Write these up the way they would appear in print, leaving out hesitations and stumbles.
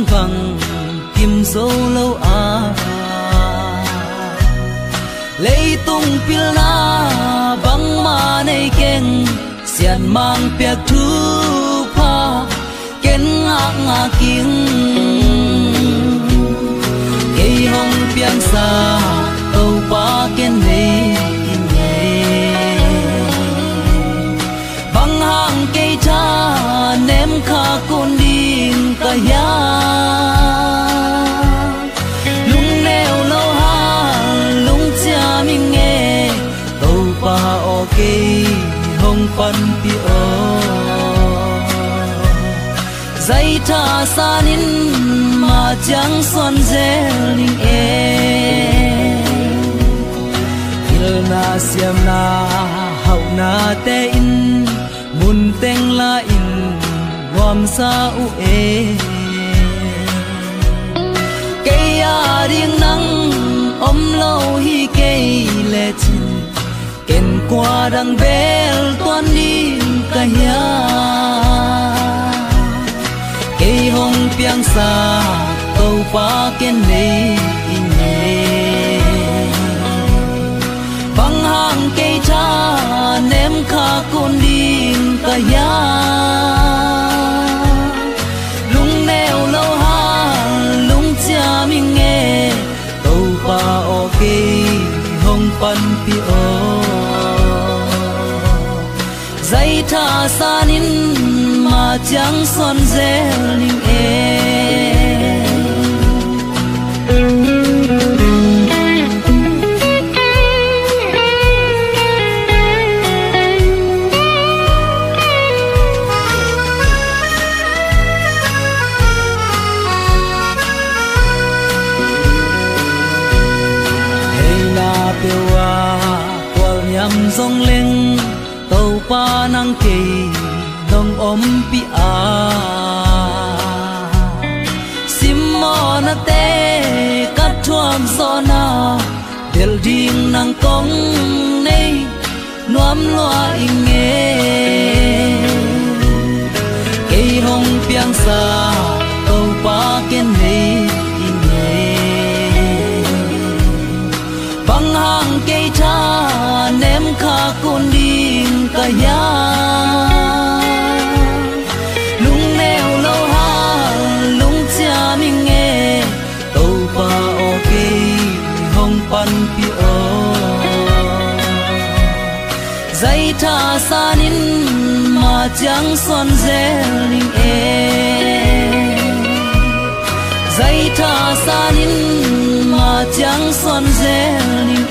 xuân vàng kim dấu lâu lấy tung pil na băng ma nei keng xian mang piak thu pha ken nga king cây hồng piang sa tàu pa ken nei băng hàng cây cha nem kha con đinh cả ya lung neo lâu ha lung cha mình nghe tàu pa ok hồng pan pi o dây tha sa nín mà chẳng son dễ linh na siam na hậu na te in mun teng la in wam sa u e cây a riêng nắng om lâu hi cây lệ chin ken qua đằng bel toan đi cả ya cây hồng piang sa tàu pa ken nei băng hàng cây cha nem kha con đinh cả ya lung neo lâu ha lung cha mình nghe tàu pa ok hồng pan pi o dây tha sa nín mà chẳng son dễ linh dòng lên tàu pa nang kê nong om pi a sim mo na te cắt thuam gió na del ding nang kong nei nuam loa in nghe cây hồng piang sa tàu pa ken nei in nghe băng hàng cây cha nem kha con đinh cả ya lung neo lâu ha lung cha mình nghe tàu pa ok hồng pan pi o dây tha sa nín mà chẳng son dễ linh dây tha sa nín mà chẳng son dễ linh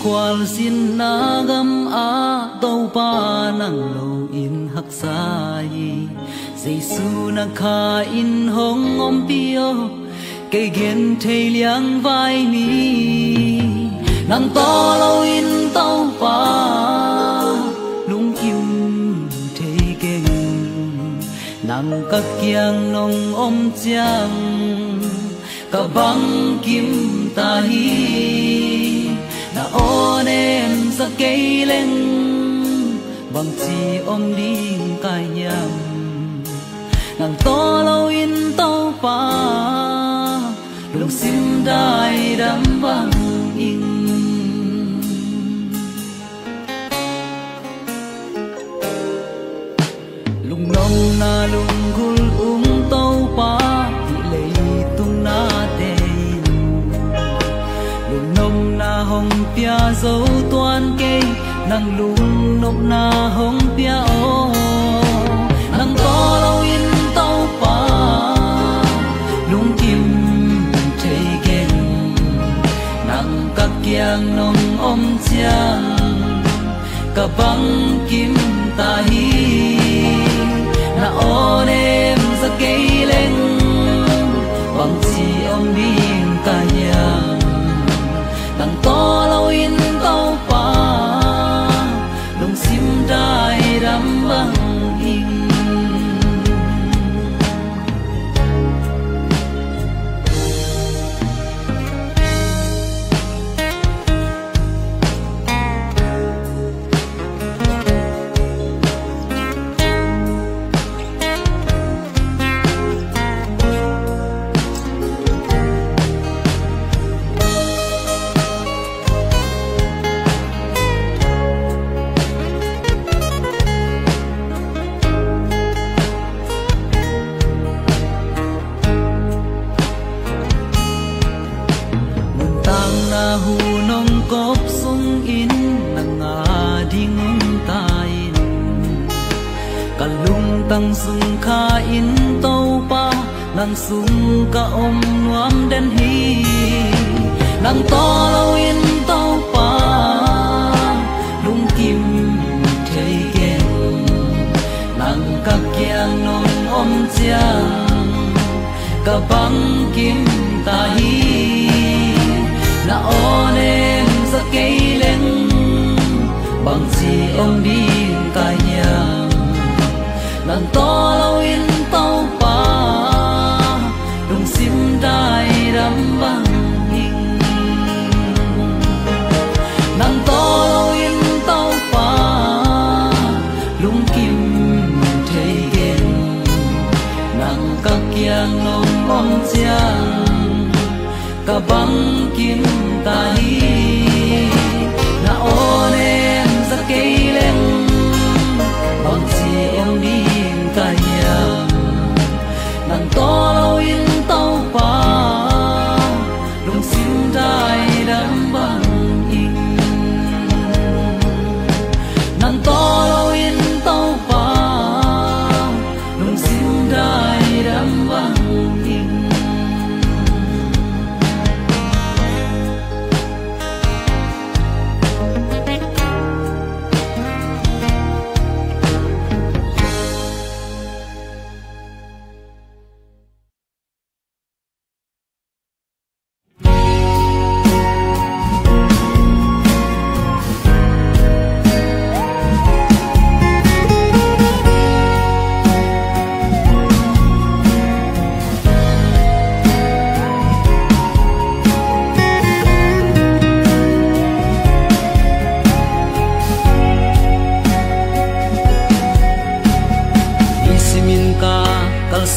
kwal sin na gam a tàu pa nang lo in hak sai Giêsu na kha in hong om pio cây gen thei liang vai mi nang to lo in tàu pa lung kim thei keng nang ka kiang nong om chiang ka bang kim ta hi na on em sa cây lên bằng chi om đi cài nhầm nàng to lâu in tàu pa lục sim đai đắm vang in lung nông na lung gul tàu pa thì lấy tung na tên lung nông na hồng pia dấu toan cây nàng lung nộp na hồng pia ô nàng to lâu in tàu pa lung kim thầy gen nàng các kiang nong om chiang cả băng kim ta hi na on em sa cây lên bằng chi om đi đại đắm bằng hình tăng sung kha in tàu pa nang sung ka om nuam den hi nang to lo in tàu pa lung kim thei gen nang ka kyang non om chiang ka bang kim ta hi na onem sa cây leng bang chi ông đi ka nhà nang to lo in tàu pa lung sim dai ram bang hình nang to lo in tàu pa lung kim thei gen nang ka kyang nong om chiang ka bang kim ta hi na onem sa cây leng bang chi em đi cả nhà nàng to lo in tàu pa lung sim dai đắm bằng hình nàng to lo in tàu pa lung sim dai đắm bằng hình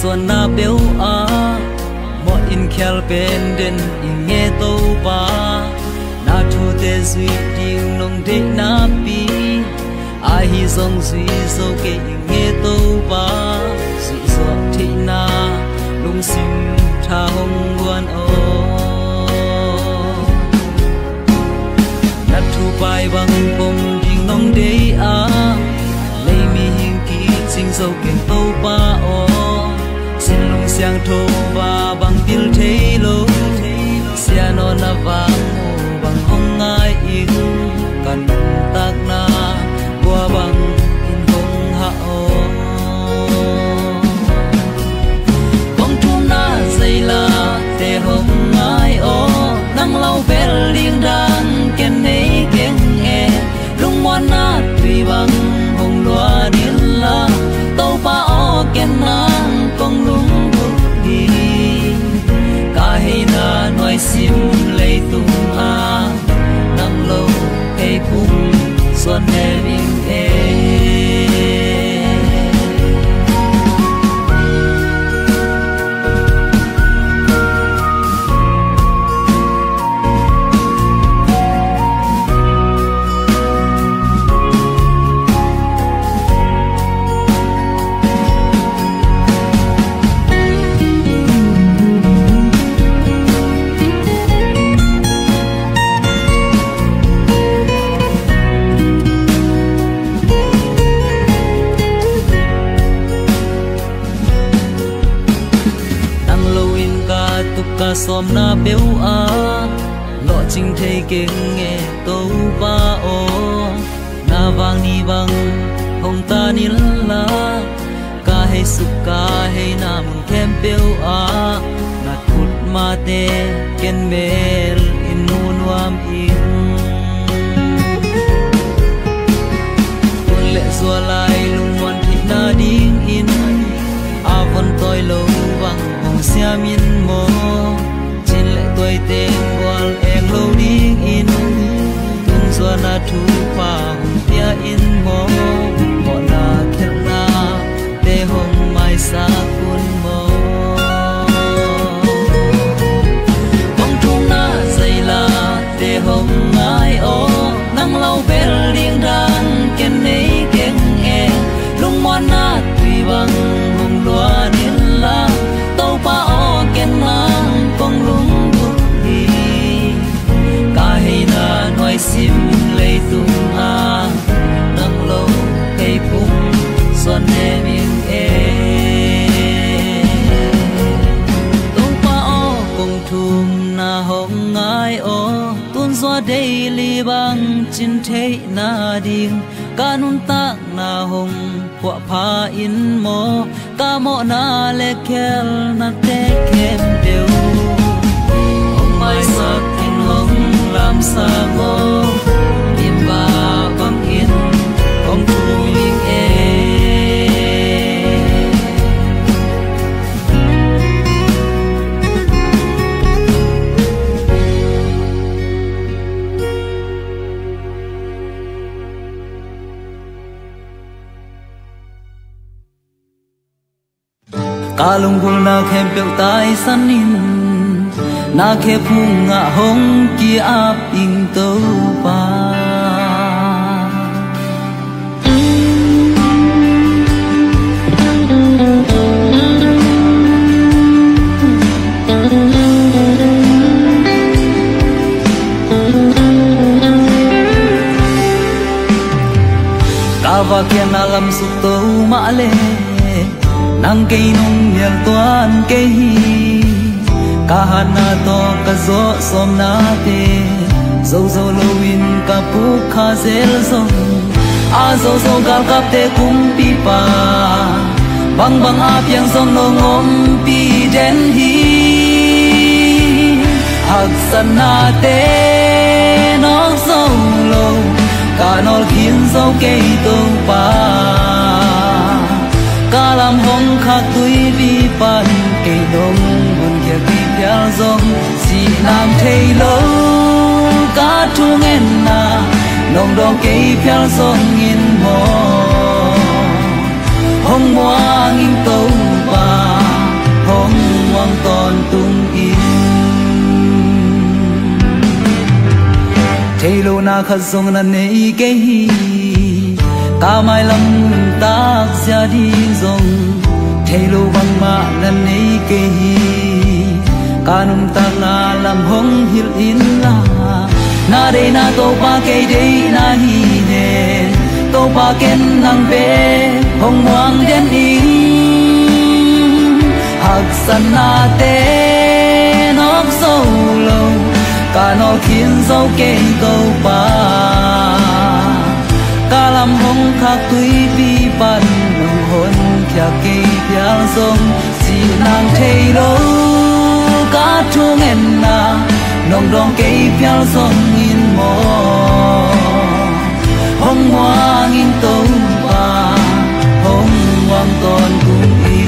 xuân na béo a mọi in khel pen den in nghe tàu pa na thu te duy ding nong de na pi ai hi song duy so ke in nghe tàu pa duy so thi na lung sim tha hong guan o na thu pai bang pom ding nong de a lấy mi hình kỹ sing so ke tàu pa o xin lung xiang thô và bằng bil thế lô xia non na vang bằng hong ngai in cần tak na qua bằng in hong hạ o bong thu na dây la te hong ngai o nang lau bel liêng đang ken nei keng e lung mon na tùy bằng hong loa điên la tàu pa o ken nang kong lung đi cả hay na nói sim lấy tung a nang lâu hay cùng xuân hè bình e ca xóm na béo a lọ chinh thấy keng nghe tàu pa o na vang ni bang hong ta ni la ca hay suk ca hay na mung kem béo a na thut ma te ken mel in nun wam in le xua lại lung ngoan thì na điên in à vẫn tôi lâu vắng hồng xe miên mô trên lệ tôi tên quan em lâu điên in tuần xua na thu pha hồng tia in mô bỏ na theo na để hồng mai xa cuốn mô bóng trung na dày là để hồng ai ô nắng lâu bel liêng đàn ken nấy keng e lung moan na tùy bằng hồng loa niên la tàu pa o ken nang con lung bút hi ca hay na nói sim lấy tung ha nắng lâu cây cung xuân e miếng e tàu pa o cùng thum na hồng ai o gió đây li bang chín thế na điên ca nun tak na hồng quả pha in mô ca mộ na lê kel na te kem đều hồng mai sắc in hồng làm sa mô tim ba băng yên không thu miếng e ca lung gul na khem pel tai san in na khe phung nga hong ki ap ing tâu pa ca va khen na lam su tâu ma le nang cây nung nhel toan cây ca hana to ca zo som na te zo zo loin ka pu kha zel zong a zo zo gal kap te kum pi pa bang bang a piang zong no ngom pi den hi hak san na te no zo lo ka nol khin zo cây to pa ca làm hong khắc túi vi pan cây đông buồn kia vi piao dong si nam thầy lâu cá trung en na nong dong cây piao dong in mò hong hoa in tâu ba hong hoang ton tung in thầy lâu na khát dong na nei cây ca mai lâm tác gia đi dòng thầy lô băng mạ lần ấy kê hi ca nung ta na làm hong hil in la na đây na tô pa cây đây na hi nè tô pa ken nang be hong hoang den in hak san na te nóc sâu lâu ca nol khiến dấu cây tô pa ca làm hong khắc túi vi pan nong hôn kia cây piao dong si nang thầy lâu cá trung en na nong dong cây piao dong in mò hong hoa in tâu ba hong hoang ton tung in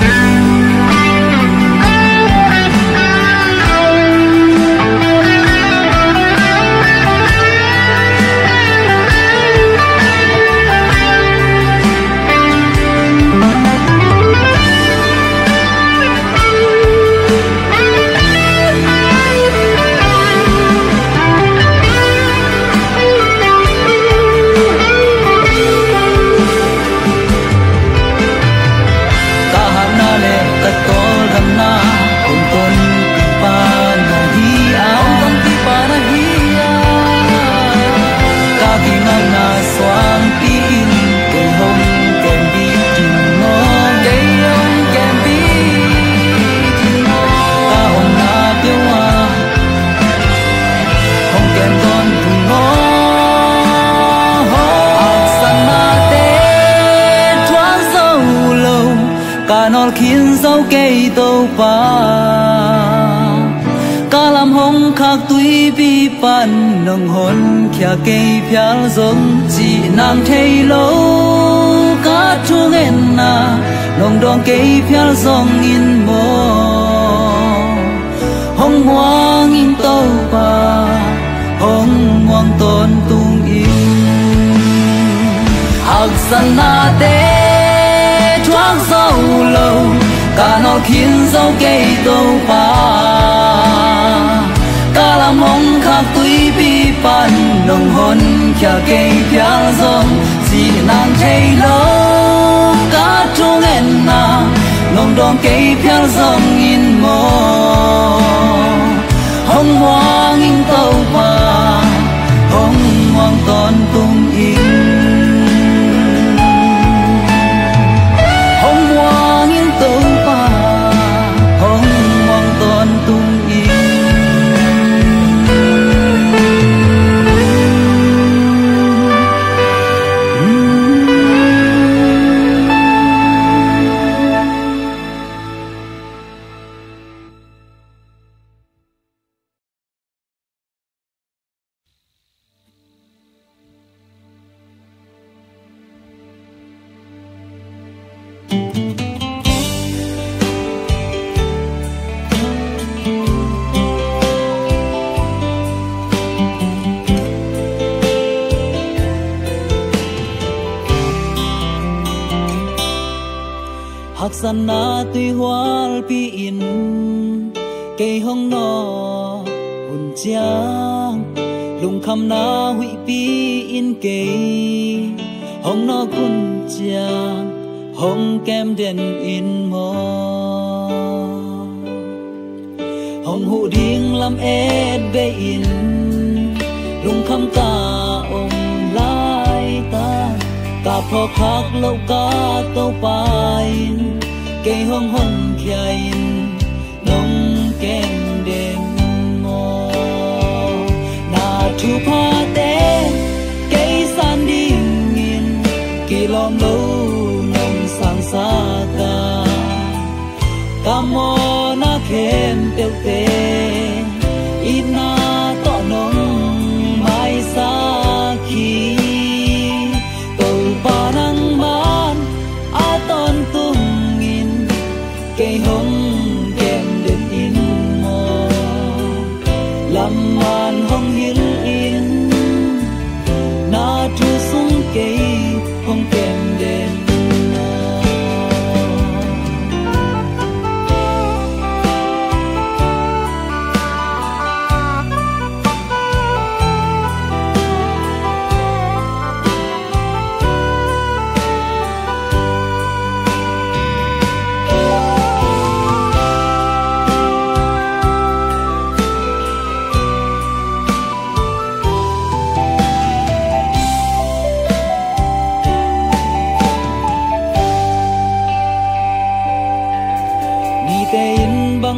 khiến dấu cây tô pa ca làm hong khắc tuy bi pan nông hồn kia cây phial giống chỉ nàng thấy lâu cá chuông en na nông đong cây phial giống in mô hồng hoang in tàu pa hồng hoang tôn tung in hạc san na te thoáng dâu lâu cả nó khiến dâu cây tàu pa cả làm mong khắc tuy bi pan nông hồn kia cây phial giống chỉ nàng thấy lâu cá chuông en na nông đong cây phial giống in mô hồng hoang in tàu pa hồng hoang tôn tung in hồng hoang in tàu pa hồng hoang tôn tung in hạc san na tuy hoa pi in cây hồng nọ hồn chiang lùng khăm na hủy pi in cây hồng nọ kun chiang hồng kem đen in mò hồng hụ điên làm ed bê in lùng khăm ta ôm lai ta cả phò khắc lâu cá tàu pain cây hồng hồng khain nông kem đen mò na thu pa te cây san đi nghìn kỳ lom lâu nông sang xa ta cam mò na kem tiêu te ina to nông mai xa khi cây hồng kem đen in mò làm màn hồng hiến in na thu sung cây hồng kem đen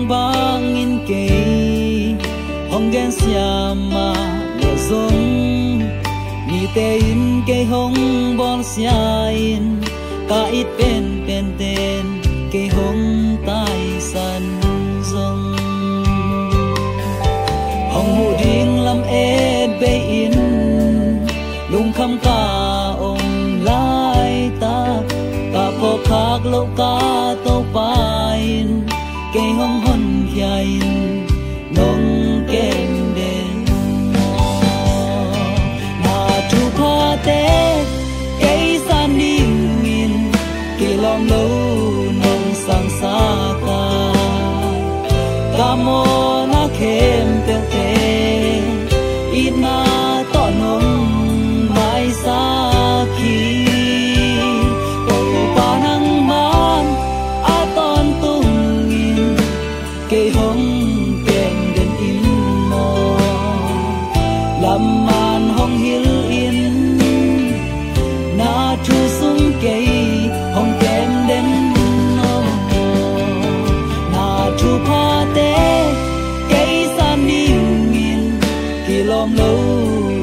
bang in cây hồng gen siama lệ giống mi te in cây hồng bon sia in ka ít pen pen ten cây hồng tai san giống hồng hụ điên làm ed bê in lung khăm ca ôm lai ta cả phò khắc lâu cá tàu pain cây hồng hôn khain nông kem đen na thu pa te cây san đi nghìn kỳ lom lâu nông sang xa ta cam mò na kem tiêu te ina to nông mai xa khi pa nang man a ton tung cây hồng kem đen in mò làm màn hồng hiến in na thu sung cây hồng kem đen mò na thu pa te cây san đi nghìn kỳ lom lâu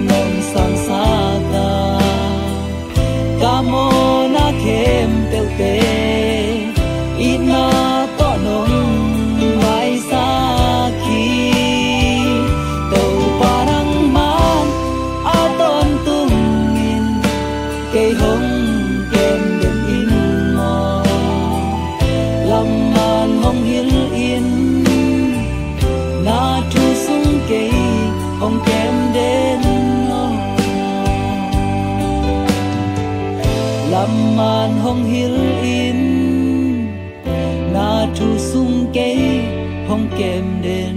nông sang xa ta cam mò na kem tiêu te ina to nông mai xa khi hil in na thu sung cây hong kem đến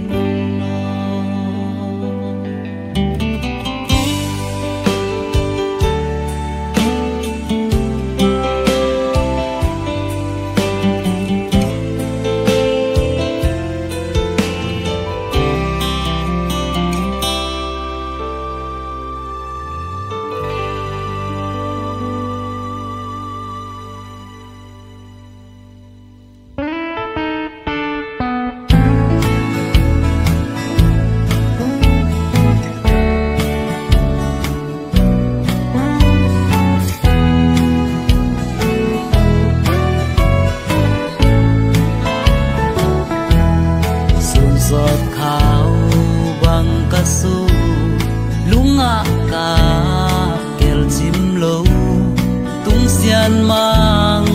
xian mang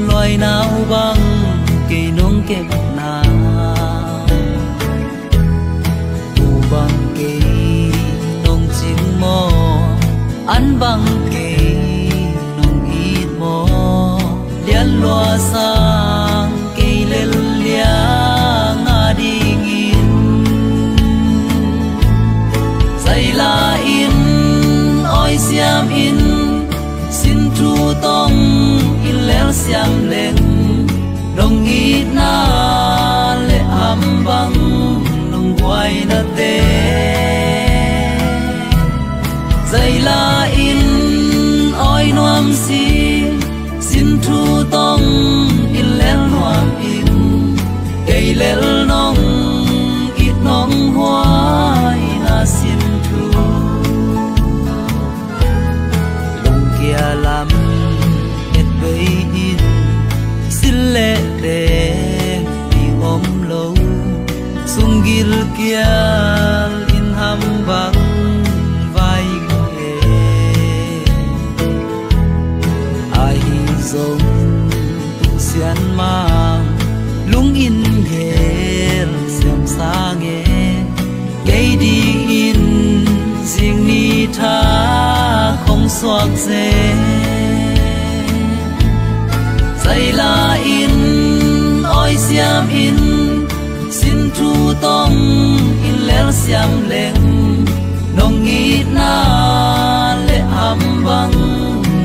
loài nào băng cây nông kẹp na tu băng cây nông chim mò ăn băng cây nông ít mò liên loa sang cây lên lia ngã đi nghìn dây la in oi xiam in xin thu tông in léo xiam lên đồng ít na lệ hàm băng nông quay na tê dây la in oi noam xin thu tông in léo noam in cây léo nông ít nông hoa na xin thu kia làm hết bấy in xin lệ để đi ôm lâu sung gil kia in ham vắng vai ghê ai giống tu xian mang lung in ghê xem xa nghe gây đi in riêng ni tha không xoạc dễ dây la in oi xiam in xin thu tông in léo xiam lên nông ít na lệ hàm băng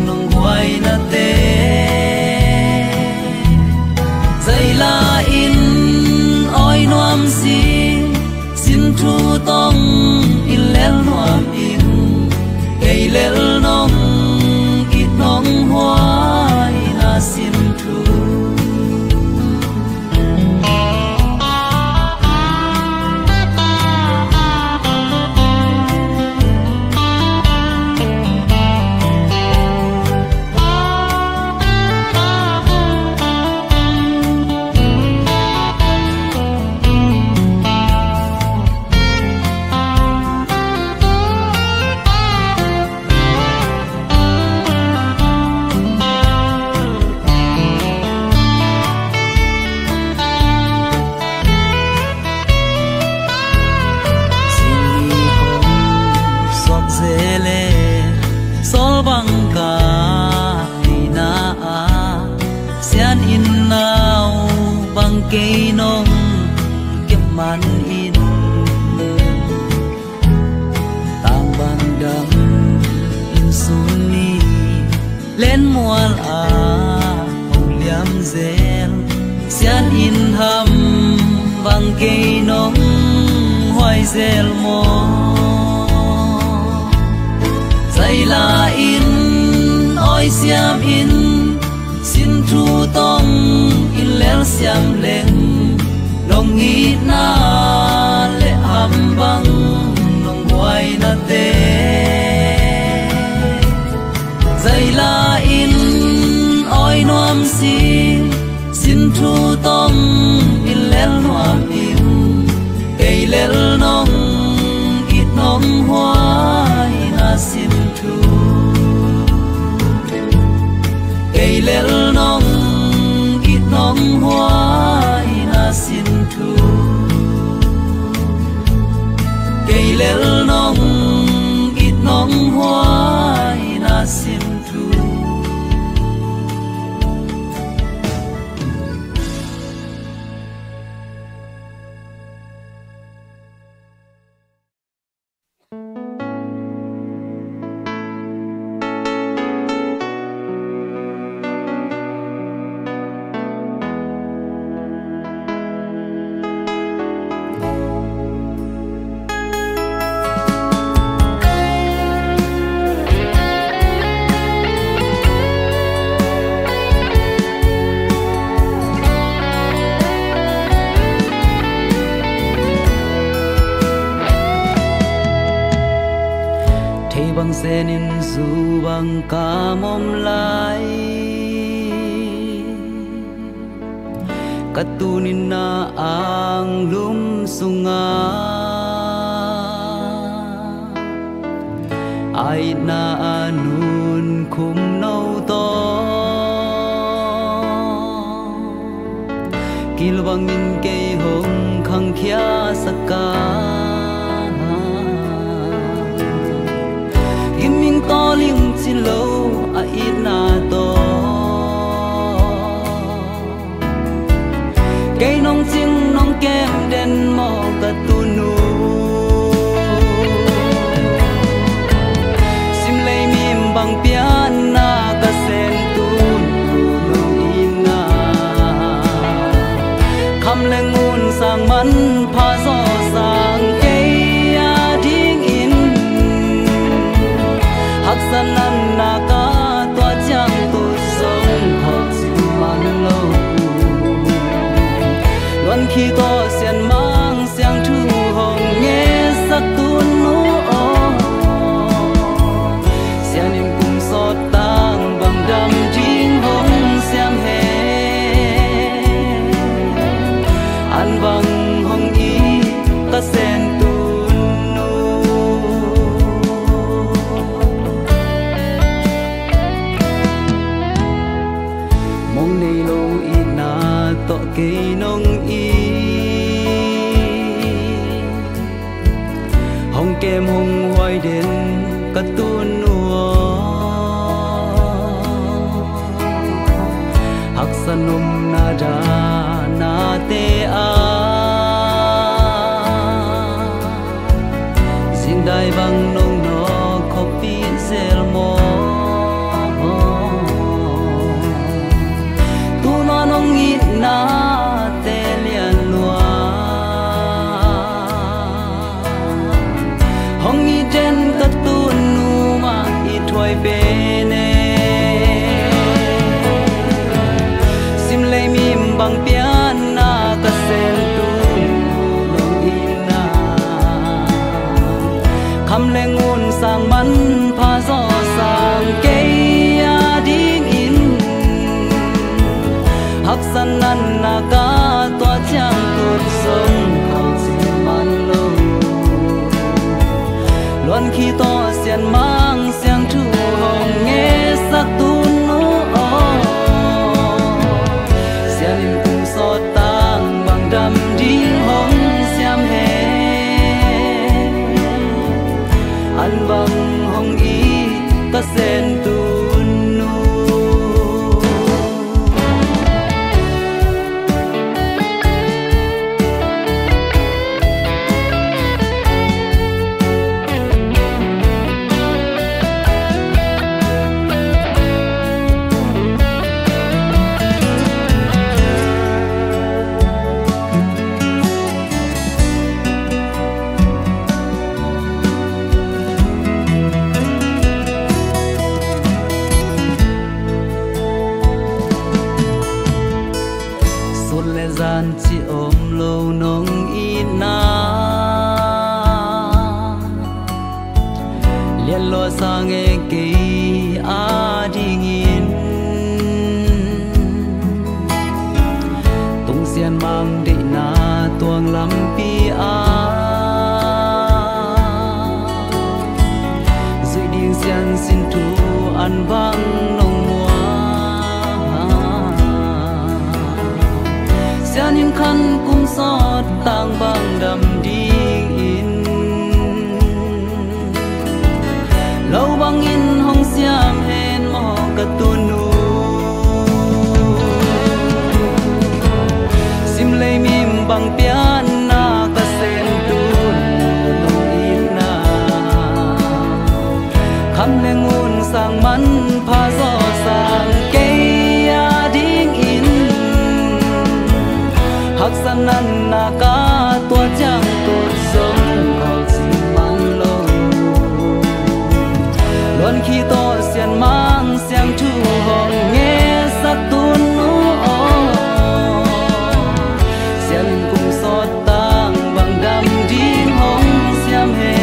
nông quay na tê dây la in oi noam xin thu tông in léo noam in cây léo nông ít nông hoa na xin thu cây nông kiếp man in tang bang đam in suni lên mual a hồng liam zel xian in ham bang cây nông hoài zel mo dây la in oi xiam in xin thu tông in léo xiam lên nông ít na lệ hàm băng nông quay na tê dây la in oi noam xin thu tông in léo noam in cây léo nông ít nông hoa na xin thu cây léo nông ít nông hoa na xin thu cây léo nông ít nông hoa na xin thu senin zu bang ka mom lai katunin na ang lumsunga ai na anun kum nau to kilwangin kay hong khang khia saka giming to ling chilo a it na to cây nông chinh nông kem đen mò cả tu nu sim lấy mìm bằng piano cả sen tu nu ina khăm lên ngun sang mắn pha gió sang cây ding in hắc san nan na ca tua chang tu sông học chim man lâu luân khi to xiên mang sang thu hồng nghe sắc tuôn nô xiên im cùng sọt tang bằng đam chính hồng xem hè an vang hồng ý ta sen tuôn nô mong này lâu ít na to cây nông hồng kem hồng hoài đến cả tuôn nua hắc san nôm na ra na te a xin đại bằng nông nó copy zel mo tu nó nông ít na te lian lua hong i den ka tu nu ma i thoi be ne sim le mim bang pian na ka sen tu nong ina kham le ngun sang man pha gió sang ke ding in hak san nan na ka tua chang tu sông khang chim man lo luân khi to xiên mang sang thu hồng nghe sắc tuôn nô xiên im cùng sọt tang bằng đam đinh hồng xem hè an vang hồng ý ta sen tuôn nô gian chỉ ôm lâu nông ít na liên lo sang nghe kỳ a đi nghìn tung xiên mang đi na tuang lắm pi a dưới điên xiên xin thu ăn vang nông xiên khăn cung sọt tang bang đầm ding in lâu bang in hong xiam hen mo ka tu nu sim le mim bang pian na ka sen tu nu in na kham le ngun sang man pha gió sang ke ding in hak san nan na ka tua chang tu sông khao chim man lo luân khi to xiên mang sang thu hồng nghe sắc tuôn nô xiên cùng sọt tang bằng đam đinh hồng xiam hè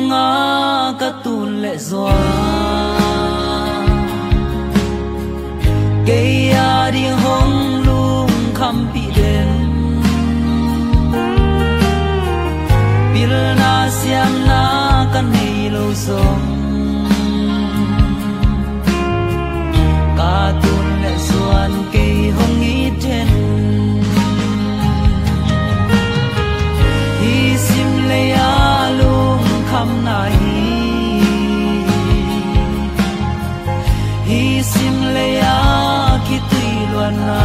nga ka tun le zwa cây a điên hong lung khăm pi den bil na siang na kan nei lo song ka tun le suan cây hong i ten hi sim le a lung khăm na hi sim le a ki tui luan na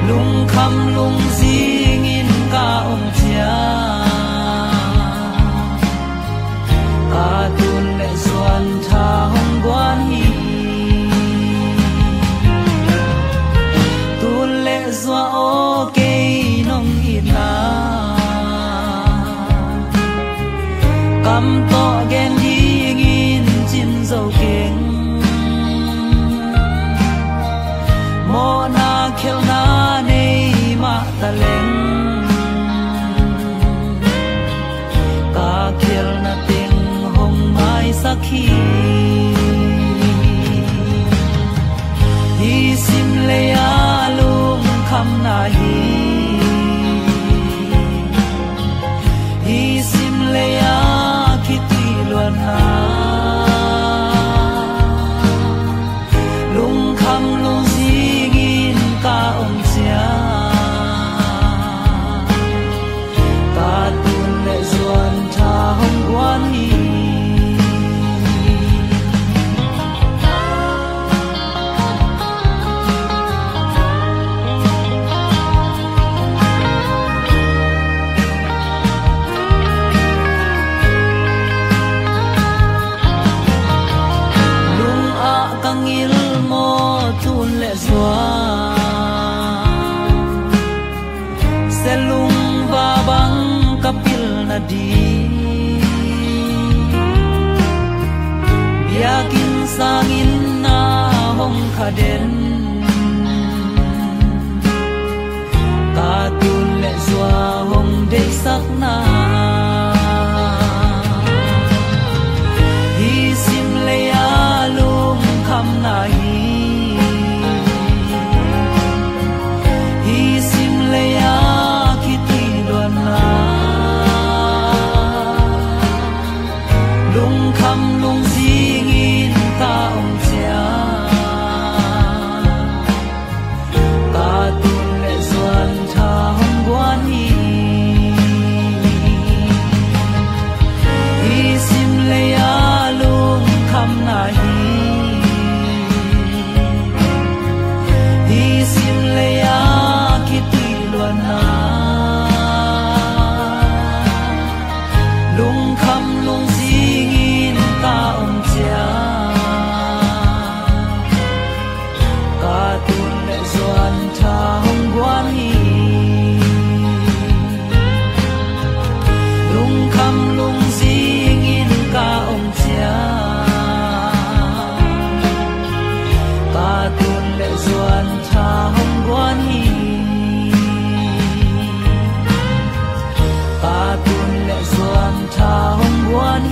lung khăm lung zing in ka ong chia ka tun le suan tha hong guan hi tun le zua o ke nong in na kam to gen hi ngin chin dâu keng mo na khel na nei ma ta leng ka khel na ting hong mai sakhi hi sim le a lung kham na hi sim le a ki ti luan na lung kham lung zingin ka ong sia ka tun le zuan tha hong guan hi kangil mo tun le zwa selung va bang kapil na di biakin sangin na hong khaden ka tun le zwa hong de sak na hi sim le a lung kham na hi sim le a ki ti luan na lung kham lung zing in ka ong chia ka tun le zuan tha hong guan hi sim le a lung kham na hi sim le a ki tui luan na lung kham lung zing in ka ong chia ka tun le zuan tha hong guan lung kham lung zing in ka ong chia ka tun le zuan tha hong guan ka tun le zuan tha hong guan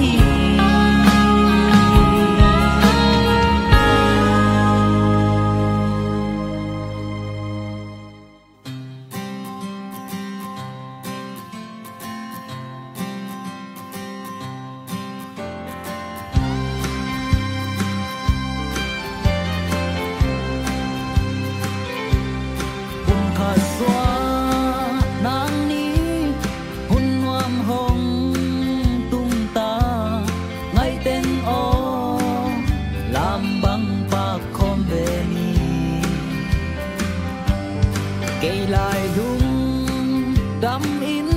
cây lại lung đắm in